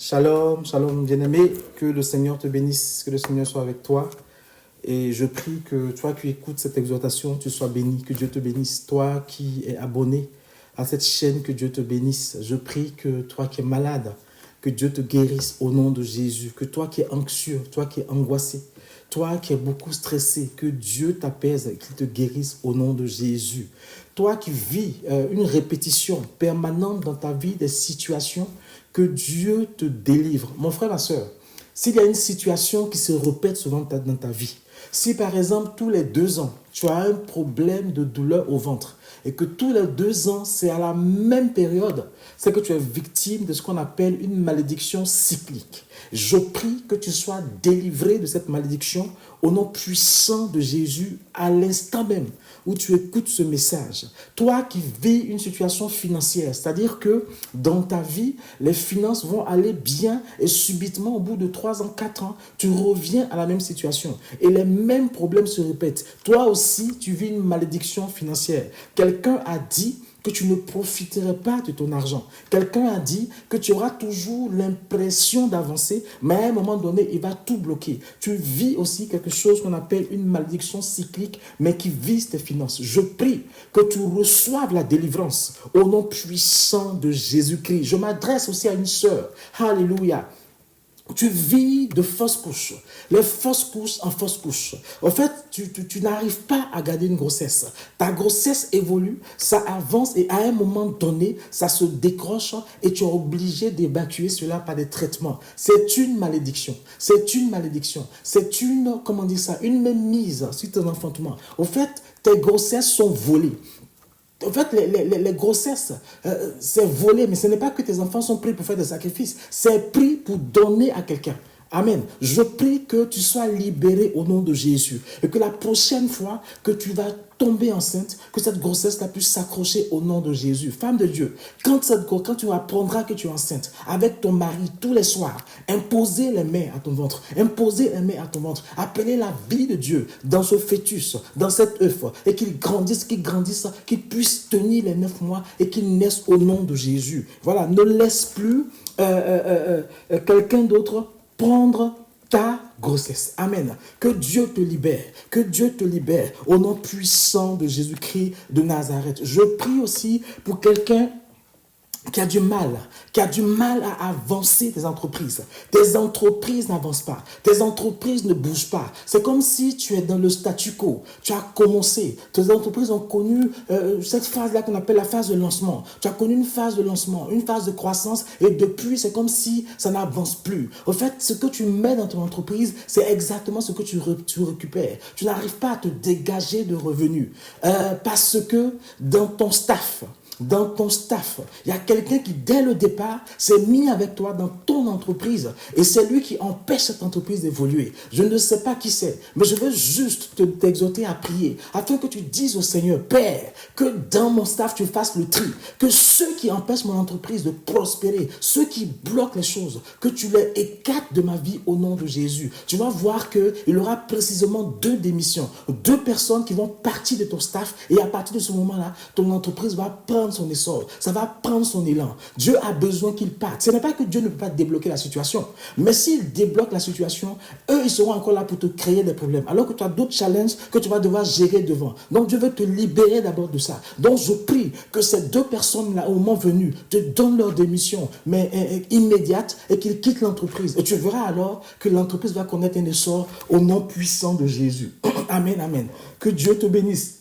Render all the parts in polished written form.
Shalom, shalom bien-aimé, que le Seigneur te bénisse, que le Seigneur soit avec toi. Et je prie que toi qui écoutes cette exhortation, tu sois béni, que Dieu te bénisse. Toi qui es abonné à cette chaîne, que Dieu te bénisse. Je prie que toi qui es malade, que Dieu te guérisse au nom de Jésus. Que toi qui es anxieux, toi qui es angoissé, toi qui es beaucoup stressé, que Dieu t'apaise et qu'il te guérisse au nom de Jésus. Toi qui vis une répétition permanente dans ta vie des situations, que Dieu te délivre. Mon frère, ma soeur, s'il y a une situation qui se répète souvent dans ta vie, si par exemple tous les 2 ans, tu as un problème de douleur au ventre et que tous les 2 ans, c'est à la même période, c'est que tu es victime de ce qu'on appelle une malédiction cyclique. Je prie que tu sois délivré de cette malédiction au nom puissant de Jésus à l'instant même où tu écoutes ce message. Toi qui vis une situation financière, c'est-à-dire que dans ta vie, les finances vont aller bien et subitement, au bout de 3 ans, 4 ans, tu reviens à la même situation et les mêmes problèmes se répètent. Toi aussi, tu vis une malédiction financière. Quelqu'un a dit que tu ne profiterais pas de ton argent. Quelqu'un a dit que tu auras toujours l'impression d'avancer, mais à un moment donné, il va tout bloquer. Tu vis aussi quelque chose qu'on appelle une malédiction cyclique, mais qui vise tes finances. Je prie que tu reçoives la délivrance au nom puissant de Jésus-Christ. Je m'adresse aussi à une sœur. Alléluia. Tu vis de fausses couches, les fausses couches en fausses couches. En fait, tu n'arrives pas à garder une grossesse. Ta grossesse évolue, ça avance et à un moment donné, ça se décroche et tu es obligé d'évacuer cela par des traitements. C'est une malédiction. C'est une malédiction. C'est une, comment dire ça, une mainmise sur ton enfantement. En fait, tes grossesses sont volées. En fait, les grossesses, c'est volé, mais ce n'est pas que tes enfants sont pris pour faire des sacrifices, c'est pris pour donner à quelqu'un. Amen. Je prie que tu sois libéré au nom de Jésus et que la prochaine fois que tu vas tomber enceinte, que cette grossesse-là puisse s'accrocher au nom de Jésus. Femme de Dieu, quand tu apprendras que tu es enceinte avec ton mari tous les soirs, imposez les mains à ton ventre, imposez les mains à ton ventre, appelez la vie de Dieu dans ce fœtus, dans cet œuf, et qu'il grandisse, qu'il puisse tenir les 9 mois et qu'il naisse au nom de Jésus. Voilà, ne laisse plus quelqu'un d'autre prendre ta grossesse. Amen. Que Dieu te libère. Que Dieu te libère au nom puissant de Jésus-Christ de Nazareth. Je prie aussi pour quelqu'un qui a du mal à avancer tes entreprises. Tes entreprises n'avancent pas. Tes entreprises ne bougent pas. C'est comme si tu es dans le statu quo. Tu as commencé. Tes entreprises ont connu cette phase-là qu'on appelle la phase de lancement. Tu as connu une phase de lancement, une phase de croissance et depuis, c'est comme si ça n'avance plus. Au fait, ce que tu mets dans ton entreprise, c'est exactement ce que tu récupères. Tu n'arrives pas à te dégager de revenus parce que dans ton staff, il y a quelqu'un qui, dès le départ, s'est mis avec toi dans ton entreprise et c'est lui qui empêche cette entreprise d'évoluer. Je ne sais pas qui c'est, mais je veux juste t'exhorter à prier afin que tu dises au Seigneur, Père, que dans mon staff, tu fasses le tri, que ceux qui empêchent mon entreprise de prospérer, ceux qui bloquent les choses, que tu les écartes de ma vie au nom de Jésus. Tu vas voir qu'il y aura précisément 2 démissions, 2 personnes qui vont partir de ton staff et à partir de ce moment-là, ton entreprise va prendre son essor, ça va prendre son élan. Dieu a besoin qu'il parte. Ce n'est pas que Dieu ne peut pas débloquer la situation, mais s'il débloque la situation, eux, ils seront encore là pour te créer des problèmes, alors que tu as d'autres challenges que tu vas devoir gérer devant. Donc, Dieu veut te libérer d'abord de ça. Donc, je prie que ces 2 personnes-là, au moment venu, te donnent leur démission, mais immédiate, et qu'ils quittent l'entreprise. Et tu verras alors que l'entreprise va connaître un essor au nom puissant de Jésus. Amen, amen. Que Dieu te bénisse.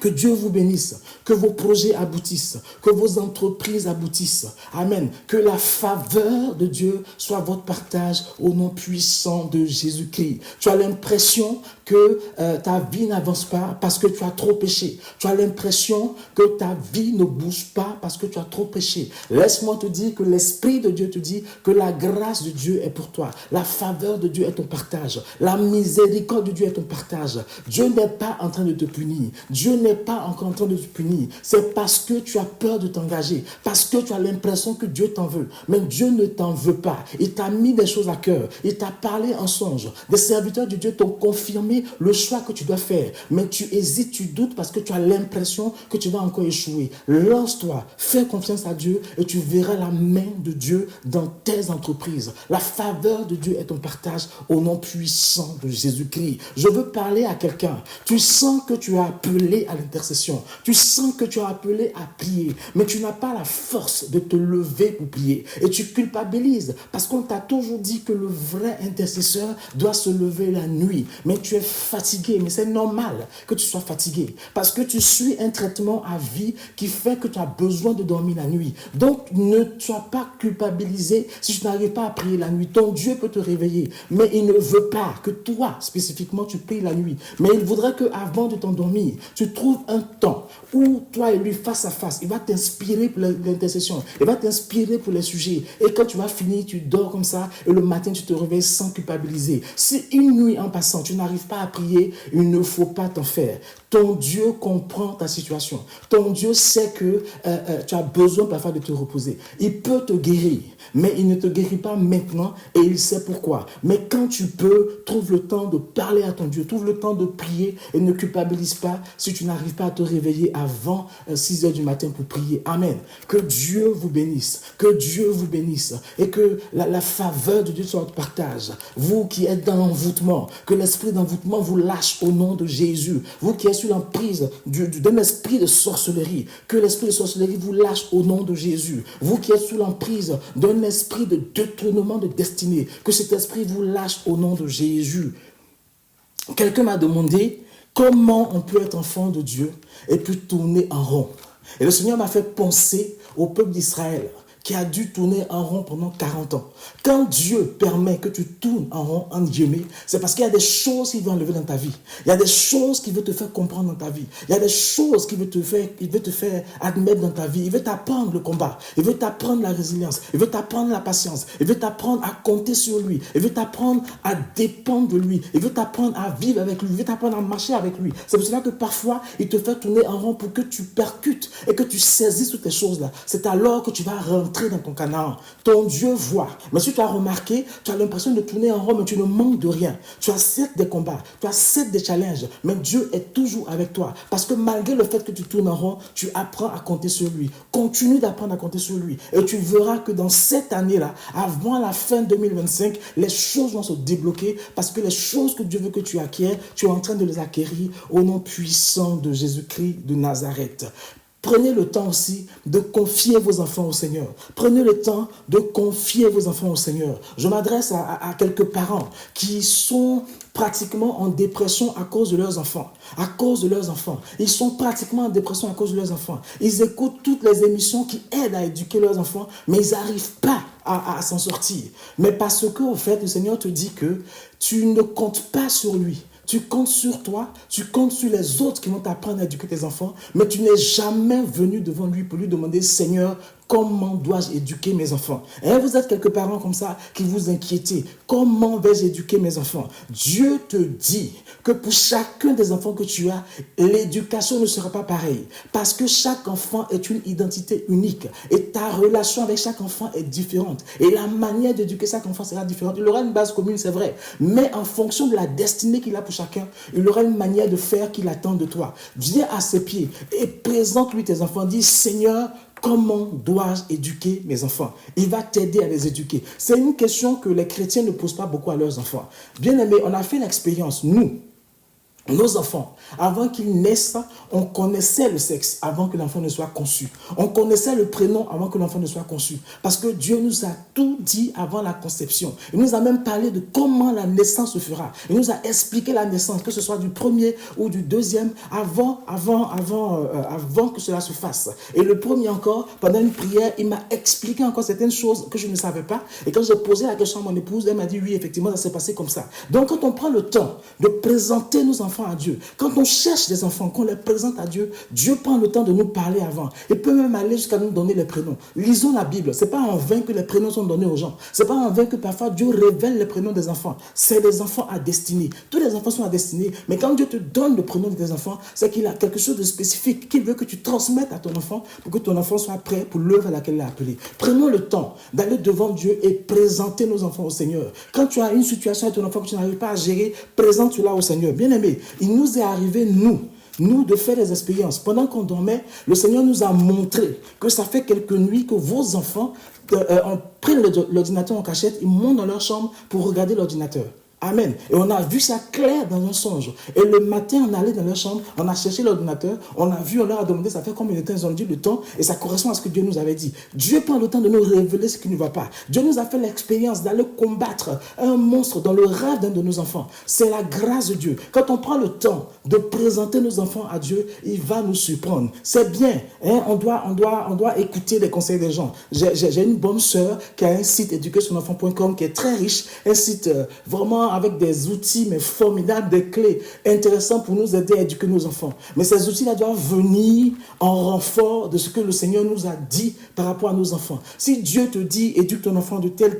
Que Dieu vous bénisse, que vos projets aboutissent, que vos entreprises aboutissent. Amen. Que la faveur de Dieu soit votre partage au nom puissant de Jésus-Christ. Tu as l'impression que ta vie n'avance pas parce que tu as trop péché. Tu as l'impression que ta vie ne bouge pas parce que tu as trop péché. Laisse-moi te dire que l'Esprit de Dieu te dit que la grâce de Dieu est pour toi. La faveur de Dieu est ton partage. La miséricorde de Dieu est ton partage. Dieu n'est pas en train de te punir. Dieu n'es pas encore en train de te punir. C'est parce que tu as peur de t'engager, parce que tu as l'impression que Dieu t'en veut. Mais Dieu ne t'en veut pas. Il t'a mis des choses à cœur. Il t'a parlé en songe. Des serviteurs de Dieu t'ont confirmé le choix que tu dois faire. Mais tu hésites, tu doutes parce que tu as l'impression que tu vas encore échouer. Lance-toi, fais confiance à Dieu et tu verras la main de Dieu dans tes entreprises. La faveur de Dieu est ton partage au nom puissant de Jésus-Christ. Je veux parler à quelqu'un. Tu sens que tu as appelé à l'intercession. Tu sens que tu as appelé à prier, mais tu n'as pas la force de te lever pour prier. Et tu culpabilises parce qu'on t'a toujours dit que le vrai intercesseur doit se lever la nuit. Mais tu es fatigué, mais c'est normal que tu sois fatigué parce que tu suis un traitement à vie qui fait que tu as besoin de dormir la nuit. Donc, ne sois pas culpabilisé si tu n'arrives pas à prier la nuit. Ton Dieu peut te réveiller, mais il ne veut pas que toi, spécifiquement, tu pries la nuit. Mais il voudrait qu'avant de t'endormir, tu trouves un temps où toi et lui face à face, il va t'inspirer pour l'intercession, il va t'inspirer pour les sujets. Et quand tu vas finir, tu dors comme ça et le matin, tu te réveilles sans culpabiliser. Si une nuit en passant, tu n'arrives pas à prier, il ne faut pas t'en faire. Ton Dieu comprend ta situation. Ton Dieu sait que tu as besoin parfois de te reposer. Il peut te guérir, mais il ne te guérit pas maintenant et il sait pourquoi. Mais quand tu peux, trouve le temps de parler à ton Dieu, trouve le temps de prier et ne culpabilise pas si tu n'arrives pas à te réveiller avant 6 heures du matin pour prier. Amen. Que Dieu vous bénisse. Que Dieu vous bénisse. Et que la faveur de Dieu soit votre partage. Vous qui êtes dans l'envoûtement, que l'esprit d'envoûtement vous lâche au nom de Jésus. Vous qui êtes sous l'emprise d'un esprit de sorcellerie, que l'esprit de sorcellerie vous lâche au nom de Jésus. Vous qui êtes sous l'emprise d'un esprit de détournement de destinée, que cet esprit vous lâche au nom de Jésus. Quelqu'un m'a demandé comment on peut être enfant de Dieu et puis tourner en rond. Et le Seigneur m'a fait penser au peuple d'Israël qui a dû tourner en rond pendant 40 ans. Quand Dieu permet que tu tournes en rond, en guillemets, c'est parce qu'il y a des choses qu'il veut enlever dans ta vie. Il y a des choses qu'il veut te faire comprendre dans ta vie. Il y a des choses qu'il veut te faire admettre dans ta vie. Il veut t'apprendre le combat. Il veut t'apprendre la résilience. Il veut t'apprendre la patience. Il veut t'apprendre à compter sur lui. Il veut t'apprendre à dépendre de lui. Il veut t'apprendre à vivre avec lui. Il veut t'apprendre à marcher avec lui. C'est pour cela que parfois, il te fait tourner en rond pour que tu percutes et que tu saisisses toutes ces choses-là. C'est alors que tu vas rentrer dans ton Canaan. Ton Dieu voit. Mais si tu as remarqué, tu as l'impression de tourner en rond, mais tu ne manques de rien. Tu as certes des combats, tu as certes des challenges, mais Dieu est toujours avec toi. Parce que malgré le fait que tu tournes en rond, tu apprends à compter sur lui. Continue d'apprendre à compter sur lui. Et tu verras que dans cette année-là, avant la fin 2025, les choses vont se débloquer parce que les choses que Dieu veut que tu acquières, tu es en train de les acquérir au nom puissant de Jésus-Christ de Nazareth. Prenez le temps aussi de confier vos enfants au Seigneur. Prenez le temps de confier vos enfants au Seigneur. Je m'adresse à quelques parents qui sont pratiquement en dépression à cause de leurs enfants. À cause de leurs enfants. Ils sont pratiquement en dépression à cause de leurs enfants. Ils écoutent toutes les émissions qui aident à éduquer leurs enfants, mais ils n'arrivent pas à s'en sortir. Mais parce que, au fait, le Seigneur te dit que tu ne comptes pas sur lui. Tu comptes sur toi, tu comptes sur les autres qui vont t'apprendre à éduquer tes enfants, mais tu n'es jamais venu devant lui pour lui demander, Seigneur, comment dois-je éduquer mes enfants? Et vous êtes quelques parents comme ça qui vous inquiétez. Comment vais-je éduquer mes enfants? Dieu te dit que pour chacun des enfants que tu as, l'éducation ne sera pas pareille. Parce que chaque enfant est une identité unique. Et ta relation avec chaque enfant est différente. Et la manière d'éduquer chaque enfant sera différente. Il aura une base commune, c'est vrai. Mais en fonction de la destinée qu'il a pour chacun, il aura une manière de faire qu'il attend de toi. Viens à ses pieds et présente-lui tes enfants. Dis, Seigneur, comment dois-je éduquer mes enfants? Il va t'aider à les éduquer. C'est une question que les chrétiens ne posent pas beaucoup à leurs enfants. Bien aimé, on a fait l'expérience, nous, nos enfants, avant qu'ils naissent, on connaissait le sexe avant que l'enfant ne soit conçu. On connaissait le prénom avant que l'enfant ne soit conçu. Parce que Dieu nous a tout dit avant la conception. Il nous a même parlé de comment la naissance se fera. Il nous a expliqué la naissance, que ce soit du premier ou du deuxième, avant que cela se fasse. Et le premier encore, pendant une prière, il m'a expliqué encore certaines choses que je ne savais pas. Et quand j'ai posé la question à mon épouse, elle m'a dit, oui, effectivement, ça s'est passé comme ça. Donc, quand on prend le temps de présenter nos enfants enfants à Dieu, quand on cherche des enfants, qu'on les présente à Dieu, Dieu prend le temps de nous parler avant. Il peut même aller jusqu'à nous donner les prénoms. Lisons la Bible. Ce n'est pas en vain que les prénoms sont donnés aux gens. Ce n'est pas en vain que parfois Dieu révèle les prénoms des enfants. C'est des enfants à destinée. Tous les enfants sont à destinée. Mais quand Dieu te donne le prénom de tes enfants, c'est qu'il a quelque chose de spécifique qu'il veut que tu transmettes à ton enfant pour que ton enfant soit prêt pour l'œuvre à laquelle il est appelé. Prenons le temps d'aller devant Dieu et présenter nos enfants au Seigneur. Quand tu as une situation avec ton enfant que tu n'arrives pas à gérer, présente cela au Seigneur. Bien aimé, il nous est arrivé, nous, de faire des expériences. Pendant qu'on dormait, le Seigneur nous a montré que ça fait quelques nuits que vos enfants prennent l'ordinateur en cachette, ils montent dans leur chambre pour regarder l'ordinateur. Amen. Et on a vu ça clair dans un songe. Et le matin, on allait dans leur chambre, on a cherché l'ordinateur, on a vu, on leur a demandé, ça fait combien de temps ils ont dit le temps, et ça correspond à ce que Dieu nous avait dit. Dieu prend le temps de nous révéler ce qui ne va pas. Dieu nous a fait l'expérience d'aller combattre un monstre dans le rêve d'un de nos enfants. C'est la grâce de Dieu. Quand on prend le temps de présenter nos enfants à Dieu, il va nous surprendre. C'est bien, hein? On doit écouter les conseils des gens. J'ai une bonne sœur qui a un site éduquersonenfant.com qui est très riche, un site vraiment avec des outils mais formidables, des clés intéressantes pour nous aider à éduquer nos enfants. Mais ces outils-là doivent venir en renfort de ce que le Seigneur nous a dit par rapport à nos enfants. Si Dieu te dit éduque ton enfant de tel,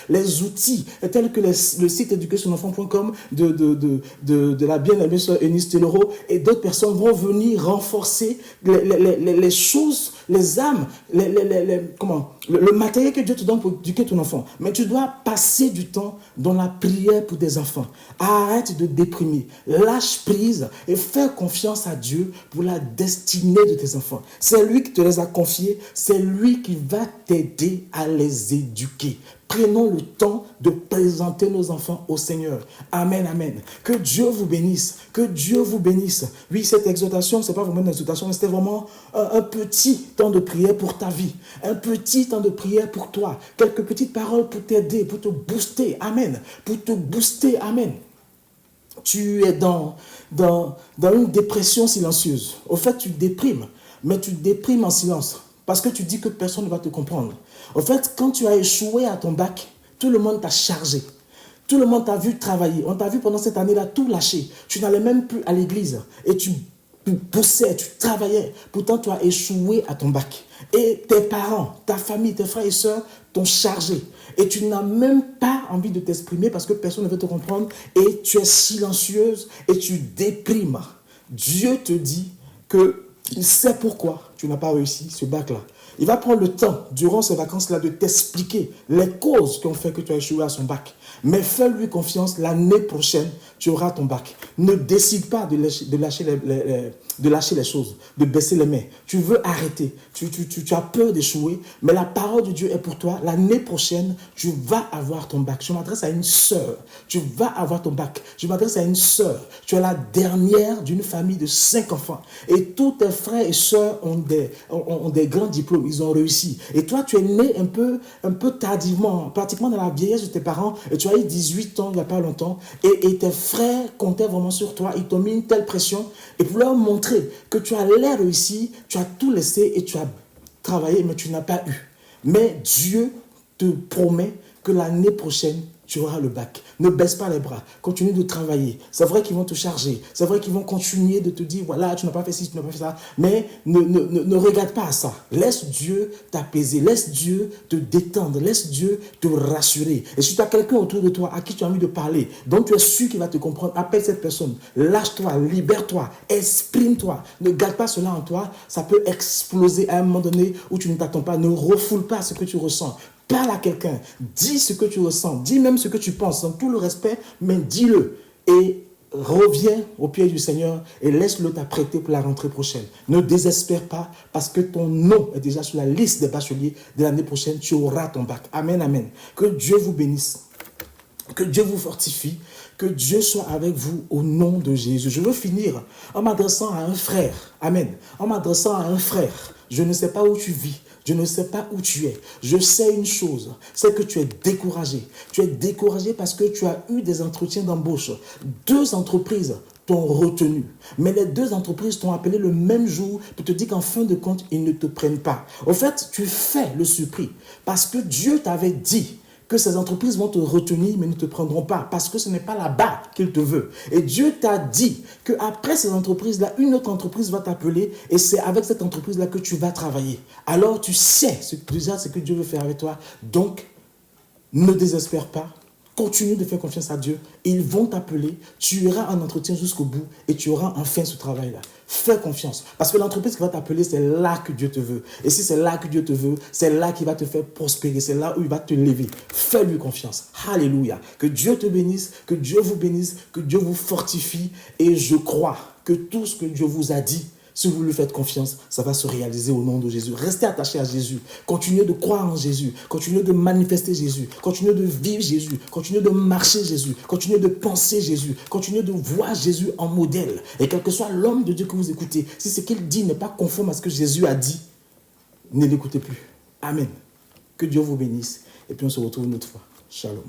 les outils tels que le site éduquersonenfant.com de la bien-aimée sœur Eunice Teloro et d'autres personnes vont venir renforcer les choses, les âmes, le matériel que Dieu te donne pour éduquer ton enfant. Mais tu dois passer du temps dans la prière pour tes enfants. Arrête de déprimer. Lâche prise et fais confiance à Dieu pour la destinée de tes enfants. C'est lui qui te les a confiés. C'est lui qui va t'aider à les éduquer. Prenons le temps de présenter nos enfants au Seigneur. Amen, amen. Que Dieu vous bénisse. Que Dieu vous bénisse. Oui, cette exhortation, ce n'est pas vraiment une exhortation, mais c'était vraiment un petit temps de prière pour ta vie. Un petit temps de prière pour toi. Quelques petites paroles pour t'aider, pour te booster. Amen. Pour te booster. Amen. Tu es dans une dépression silencieuse. Au fait, tu déprimes, mais tu déprimes en silence. Parce que tu dis que personne ne va te comprendre. En fait, quand tu as échoué à ton bac, tout le monde t'a chargé. Tout le monde t'a vu travailler. On t'a vu pendant cette année-là tout lâcher. Tu n'allais même plus à l'église. Et tu poussais, tu travaillais. Pourtant, tu as échoué à ton bac. Et tes parents, ta famille, tes frères et sœurs t'ont chargé. Et tu n'as même pas envie de t'exprimer parce que personne ne veut te comprendre. Et tu es silencieuse et tu déprimes. Dieu te dit qu'il sait pourquoi tu n'as pas réussi ce bac-là. Il va prendre le temps, durant ces vacances-là, de t'expliquer les causes qui ont fait que tu as échoué à son bac. Mais fais-lui confiance, l'année prochaine, tu auras ton bac. Ne décide pas de lâcher les choses, de baisser les mains. Tu veux arrêter, tu as peur d'échouer, mais la parole de Dieu est pour toi. L'année prochaine, tu vas avoir ton bac. Je m'adresse à une sœur, tu vas avoir ton bac. Je m'adresse à une sœur, tu es la dernière d'une famille de 5 enfants. Et tous tes frères et sœurs ont des grands diplômes, ils ont réussi. Et toi, tu es né un peu tardivement, pratiquement dans la vieillesse de tes parents, et tu as eu 18 ans il n'y a pas longtemps, et tes frères comptaient vraiment sur toi, ils t'ont mis une telle pression, et pour leur montrer que tu allais réussir, tu as tout laissé et tu as travaillé, mais tu n'as pas eu. Mais Dieu te promet que l'année prochaine, tu auras le bac. Ne baisse pas les bras. Continue de travailler. C'est vrai qu'ils vont te charger. C'est vrai qu'ils vont continuer de te dire, voilà, tu n'as pas fait ci, tu n'as pas fait ça. Mais ne regarde pas à ça. Laisse Dieu t'apaiser. Laisse Dieu te détendre. Laisse Dieu te rassurer. Et si tu as quelqu'un autour de toi à qui tu as envie de parler, dont tu es sûr qu'il va te comprendre, appelle cette personne. Lâche-toi, libère-toi, exprime-toi. Ne garde pas cela en toi. Ça peut exploser à un moment donné où tu ne t'attends pas. Ne refoule pas ce que tu ressens. Parle à quelqu'un, dis ce que tu ressens, dis même ce que tu penses, dans tout le respect, mais dis-le. Et reviens au pied du Seigneur et laisse-le t'apprêter pour la rentrée prochaine. Ne désespère pas parce que ton nom est déjà sur la liste des bacheliers de l'année prochaine. Tu auras ton bac. Amen, amen. Que Dieu vous bénisse. Que Dieu vous fortifie. Que Dieu soit avec vous au nom de Jésus. Je veux finir en m'adressant à un frère. Amen. En m'adressant à un frère. Je ne sais pas où tu vis. Je ne sais pas où tu es. Je sais une chose, c'est que tu es découragé. Tu es découragé parce que tu as eu des entretiens d'embauche. 2 entreprises t'ont retenu. Mais les 2 entreprises t'ont appelé le même jour pour te dire qu'en fin de compte, ils ne te prennent pas. Au fait, tu fais le surpris parce que Dieu t'avait dit que ces entreprises vont te retenir, mais ne te prendront pas, parce que ce n'est pas là-bas qu'il te veut. Et Dieu t'a dit qu'après ces entreprises-là, une autre entreprise va t'appeler, et c'est avec cette entreprise-là que tu vas travailler. Alors tu sais déjà ce que Dieu veut faire avec toi. Donc, ne désespère pas. Continue de faire confiance à Dieu. Ils vont t'appeler. Tu iras en entretien jusqu'au bout et tu auras enfin ce travail-là. Fais confiance. Parce que l'entreprise qui va t'appeler, c'est là que Dieu te veut. Et si c'est là que Dieu te veut, c'est là qu'il va te faire prospérer. C'est là où il va te lever. Fais-lui confiance. Alléluia. Que Dieu te bénisse. Que Dieu vous bénisse. Que Dieu vous fortifie. Et je crois que tout ce que Dieu vous a dit, si vous lui faites confiance, ça va se réaliser au nom de Jésus. Restez attachés à Jésus. Continuez de croire en Jésus. Continuez de manifester Jésus. Continuez de vivre Jésus. Continuez de marcher Jésus. Continuez de penser Jésus. Continuez de voir Jésus en modèle. Et quel que soit l'homme de Dieu que vous écoutez, si ce qu'il dit n'est pas conforme à ce que Jésus a dit, ne l'écoutez plus. Amen. Que Dieu vous bénisse. Et puis on se retrouve une autre fois. Shalom.